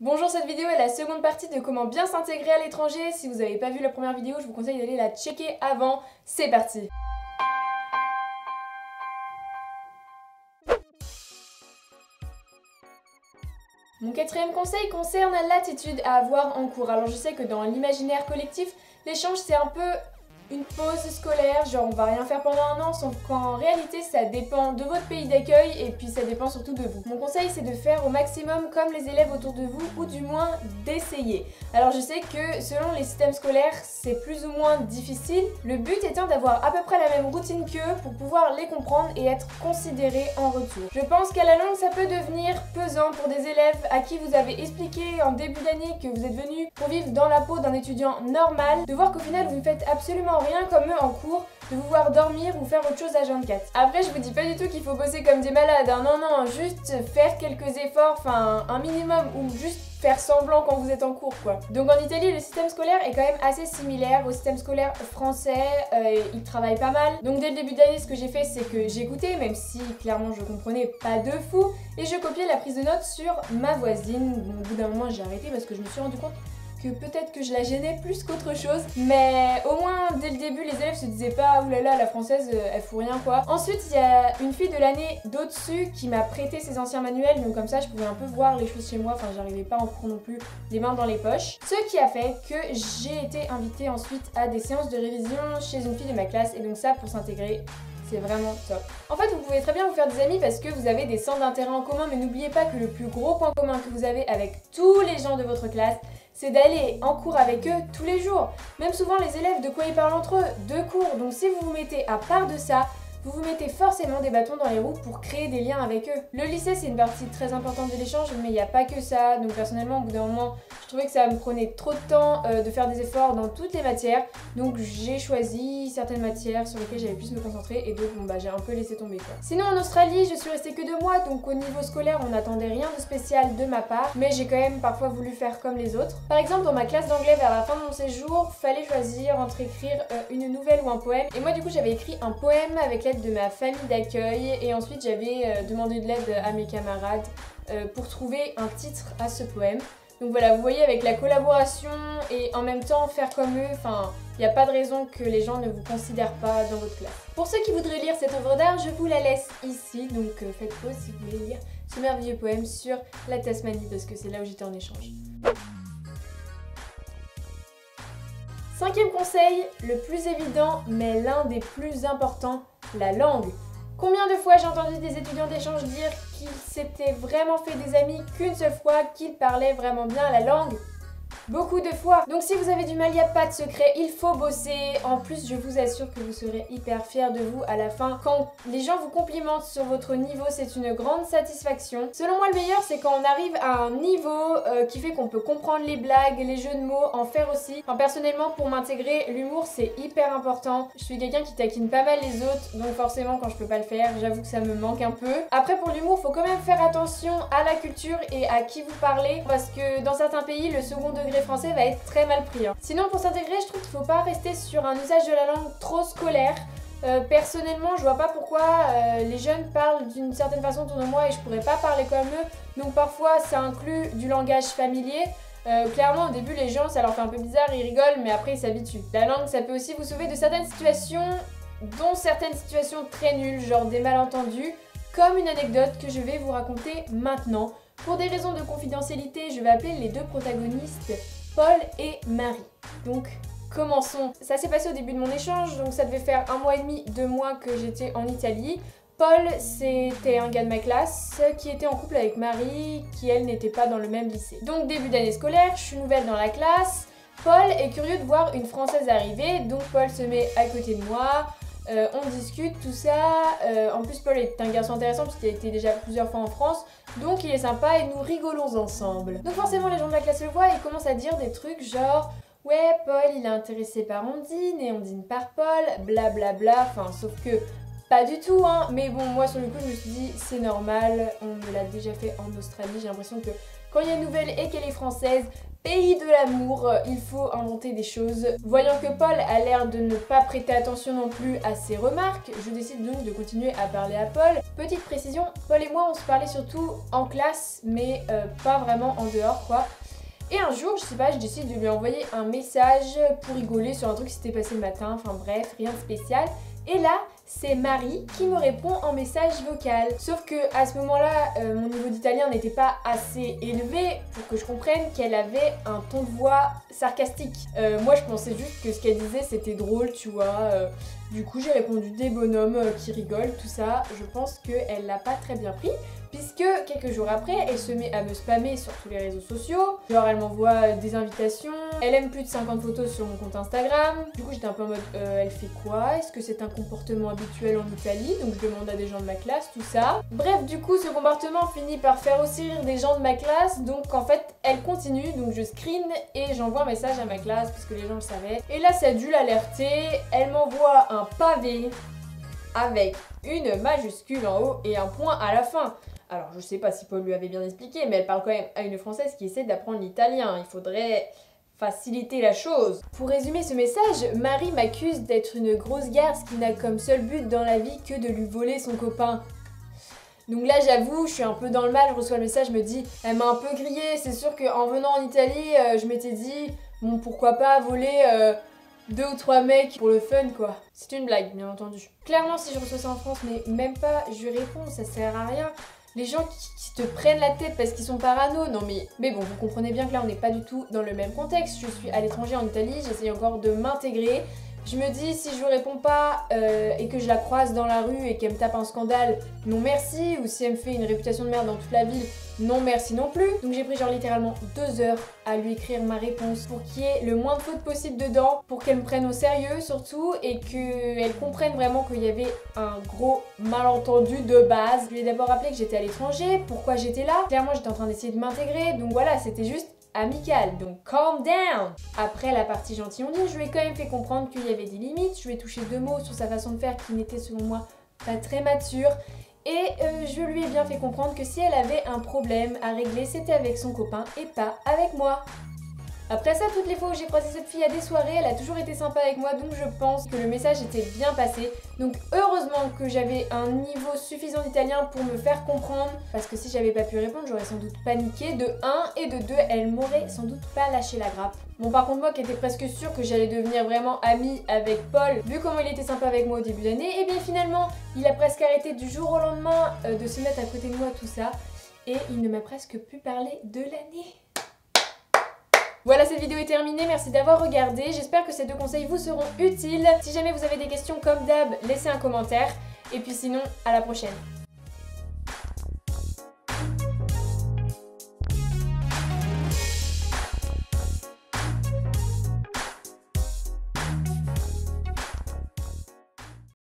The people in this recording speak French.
Bonjour, cette vidéo est la seconde partie de comment bien s'intégrer à l'étranger. Si vous n'avez pas vu la première vidéo, je vous conseille d'aller la checker avant. C'est parti! Mon quatrième conseil concerne l'attitude à avoir en cours. Alors je sais que dans l'imaginaire collectif, l'échange c'est un peu une pause scolaire, genre on va rien faire pendant un an, sauf qu'en réalité ça dépend de votre pays d'accueil et puis ça dépend surtout de vous. Mon conseil c'est de faire au maximum comme les élèves autour de vous ou du moins d'essayer. Alors je sais que selon les systèmes scolaires c'est plus ou moins difficile, le but étant d'avoir à peu près la même routine qu'eux pour pouvoir les comprendre et être considéré en retour. Je pense qu'à la longue ça peut devenir pesant pour des élèves à qui vous avez expliqué en début d'année que vous êtes venu pour vivre dans la peau d'un étudiant normal, de voir qu'au final vous ne faites absolument rien comme eux en cours, de vous voir dormir ou faire autre chose à 24. Après je vous dis pas du tout qu'il faut bosser comme des malades, hein. Non, juste faire quelques efforts, enfin un minimum, ou juste faire semblant quand vous êtes en cours quoi. Donc en Italie le système scolaire est quand même assez similaire au système scolaire français, ils travaillent pas mal. Donc dès le début d'année ce que j'ai fait c'est que j'écoutais, même si clairement je comprenais pas de fou, et je copiais la prise de notes sur ma voisine. Bon, au bout d'un moment j'ai arrêté parce que je me suis rendu compte que peut-être que je la gênais plus qu'autre chose, mais au moins dès le début les élèves se disaient pas oulala la française elle fout rien quoi. Ensuite il y a une fille de l'année d'au-dessus qui m'a prêté ses anciens manuels, donc comme ça je pouvais un peu voir les choses chez moi, enfin j'arrivais pas en cours non plus les mains dans les poches. Ce qui a fait que j'ai été invitée ensuite à des séances de révision chez une fille de ma classe, et donc ça pour s'intégrer c'est vraiment top. En fait, vous pouvez très bien vous faire des amis parce que vous avez des centres d'intérêt en commun, mais n'oubliez pas que le plus gros point commun que vous avez avec tous les gens de votre classe, c'est d'aller en cours avec eux tous les jours. Même souvent, les élèves, de quoi ils parlent entre eux? De cours. Donc si vous vous mettez à part de ça, vous vous mettez forcément des bâtons dans les roues pour créer des liens avec eux. Le lycée, c'est une partie très importante de l'échange, mais il n'y a pas que ça. Donc personnellement, au bout d'un moment, je trouvais que ça me prenait trop de temps de faire des efforts dans toutes les matières. Donc j'ai choisi certaines matières sur lesquelles j'avais pu me concentrer, et donc bon, bah, j'ai un peu laissé tomber quoi. Sinon en Australie, je suis restée que 2 mois, donc au niveau scolaire, on n'attendait rien de spécial de ma part, mais j'ai quand même parfois voulu faire comme les autres. Par exemple, dans ma classe d'anglais, vers la fin de mon séjour, fallait choisir entre écrire une nouvelle ou un poème. Et moi du coup, j'avais écrit un poème avec l'aide de ma famille d'accueil, et ensuite j'avais demandé de l'aide à mes camarades pour trouver un titre à ce poème. Donc voilà, vous voyez, avec la collaboration et en même temps faire comme eux, enfin, il n'y a pas de raison que les gens ne vous considèrent pas dans votre classe. Pour ceux qui voudraient lire cette œuvre d'art, je vous la laisse ici, donc faites pause si vous voulez lire ce merveilleux poème sur la Tasmanie, parce que c'est là où j'étais en échange. Cinquième conseil, le plus évident mais l'un des plus importants, la langue. Combien de fois j'ai entendu des étudiants d'échange dire qu'ils s'étaient vraiment fait des amis qu'une seule fois, qu'ils parlaient vraiment bien la langue? Beaucoup de fois. Donc si vous avez du mal, il n'y a pas de secret, il faut bosser. En plus, je vous assure que vous serez hyper fiers de vous à la fin. Quand les gens vous complimentent sur votre niveau, c'est une grande satisfaction. Selon moi, le meilleur, c'est quand on arrive à un niveau qui fait qu'on peut comprendre les blagues, les jeux de mots, en faire aussi. Enfin, personnellement, pour m'intégrer, l'humour, c'est hyper important. Je suis quelqu'un qui taquine pas mal les autres, donc forcément, quand je peux pas le faire, j'avoue que ça me manque un peu. Après, pour l'humour, faut quand même faire attention à la culture et à qui vous parlez, parce que dans certains pays, le second degré français va être très mal pris. Sinon, pour s'intégrer, je trouve qu'il faut pas rester sur un usage de la langue trop scolaire. Personnellement, je vois pas pourquoi les jeunes parlent d'une certaine façon autour de moi et je pourrais pas parler comme eux. Donc parfois, ça inclut du langage familier. Clairement, au début, les gens, ça leur fait un peu bizarre, ils rigolent, mais après, ils s'habituent. La langue, ça peut aussi vous sauver de certaines situations, dont certaines situations très nulles, genre des malentendus, comme une anecdote que je vais vous raconter maintenant. Pour des raisons de confidentialité, je vais appeler les deux protagonistes Paul et Marie. Donc, commençons. Ça s'est passé au début de mon échange, donc ça devait faire 1 mois et demi, 2 mois que j'étais en Italie. Paul, c'était un gars de ma classe qui était en couple avec Marie, qui elle n'était pas dans le même lycée. Donc début d'année scolaire, je suis nouvelle dans la classe. Paul est curieux de voir une Française arriver, donc Paul se met à côté de moi. On discute, tout ça. En plus, Paul est un garçon intéressant puisqu'il a été déjà plusieurs fois en France. Donc il est sympa et nous rigolons ensemble. Donc forcément, les gens de la classe le voient et ils commencent à dire des trucs genre « Ouais, Paul, il est intéressé par Ondine et Ondine par Paul, blablabla. Bla, bla. » Enfin, sauf que pas du tout, hein. Mais bon, moi, sur le coup, je me suis dit « C'est normal, on me l'a déjà fait en Australie. » J'ai l'impression que Quand il y a une nouvelle et qu'elle est française, pays de l'amour, il faut inventer des choses. Voyant que Paul a l'air de ne pas prêter attention non plus à ses remarques, je décide donc de continuer à parler à Paul. Petite précision, Paul et moi on se parlait surtout en classe, mais pas vraiment en dehors quoi. Et un jour, je sais pas, je décide de lui envoyer un message pour rigoler sur un truc qui s'était passé le matin, enfin bref, rien de spécial. Et là, c'est Marie qui me répond en message vocal. Sauf que à ce moment-là, mon niveau d'italien n'était pas assez élevé pour que je comprenne qu'elle avait un ton de voix sarcastique. Moi, je pensais juste que ce qu'elle disait, c'était drôle, tu vois. Du coup, j'ai répondu des bonhommes qui rigolent, tout ça. Je pense qu'elle l'a pas très bien pris. Puisque quelques jours après, elle se met à me spammer sur tous les réseaux sociaux. Genre elle m'envoie des invitations, elle aime plus de 50 photos sur mon compte Instagram. Du coup j'étais un peu en mode elle fait quoi? Est-ce que c'est un comportement habituel en Italie? Donc je demande à des gens de ma classe, tout ça. Bref, du coup ce comportement finit par faire aussi rire des gens de ma classe. Donc en fait elle continue, donc je screen et j'envoie un message à ma classe parce que les gens le savaient. Et là ça a dû l'alerter, elle m'envoie un pavé avec une majuscule en haut et un point à la fin. Alors je sais pas si Paul lui avait bien expliqué, mais elle parle quand même à une Française qui essaie d'apprendre l'italien. Il faudrait faciliter la chose. Pour résumer ce message, Marie m'accuse d'être une grosse garce qui n'a comme seul but dans la vie que de lui voler son copain. Donc là j'avoue, je suis un peu dans le mal, je reçois le message, je me dis, elle m'a un peu grillée. C'est sûr qu'en venant en Italie, je m'étais dit, bon pourquoi pas voler 2 ou 3 mecs pour le fun quoi. C'est une blague bien entendu. Clairement si je reçois ça en France, mais même pas, je réponds, ça sert à rien. Les gens qui te prennent la tête parce qu'ils sont parano, non mais bon, vous comprenez bien que là on n'est pas du tout dans le même contexte. Je suis à l'étranger en Italie, j'essaye encore de m'intégrer. Je me dis si je lui réponds pas et que je la croise dans la rue et qu'elle me tape un scandale, non merci. Ou si elle me fait une réputation de merde dans toute la ville, non merci non plus. Donc j'ai pris genre littéralement 2 heures à lui écrire ma réponse pour qu'il y ait le moins de fautes possible dedans, pour qu'elle me prenne au sérieux surtout et qu'elle comprenne vraiment qu'il y avait un gros malentendu de base. Je lui ai d'abord rappelé que j'étais à l'étranger, pourquoi j'étais là. Clairement j'étais en train d'essayer de m'intégrer, donc voilà, c'était juste amical, donc calm down. Après la partie gentilhonnée, je lui ai quand même fait comprendre qu'il y avait des limites. Je lui ai touché 2 mots sur sa façon de faire qui n'était selon moi pas très mature. Et je lui ai bien fait comprendre que si elle avait un problème à régler, c'était avec son copain et pas avec moi. Après ça, toutes les fois où j'ai croisé cette fille à des soirées, elle a toujours été sympa avec moi, donc je pense que le message était bien passé. Donc heureusement que j'avais un niveau suffisant d'italien pour me faire comprendre, parce que si j'avais pas pu répondre, j'aurais sans doute paniqué de 1 et de 2, elle m'aurait sans doute pas lâché la grappe. Bon par contre moi qui étais presque sûre que j'allais devenir vraiment amie avec Paul, vu comment il était sympa avec moi au début d'année, et bien finalement il a presque arrêté du jour au lendemain de se mettre à côté de moi tout ça, et il ne m'a presque plus parlé de l'année. Voilà, cette vidéo est terminée, merci d'avoir regardé, j'espère que ces 2 conseils vous seront utiles. Si jamais vous avez des questions comme d'hab, laissez un commentaire, et puis sinon, à la prochaine.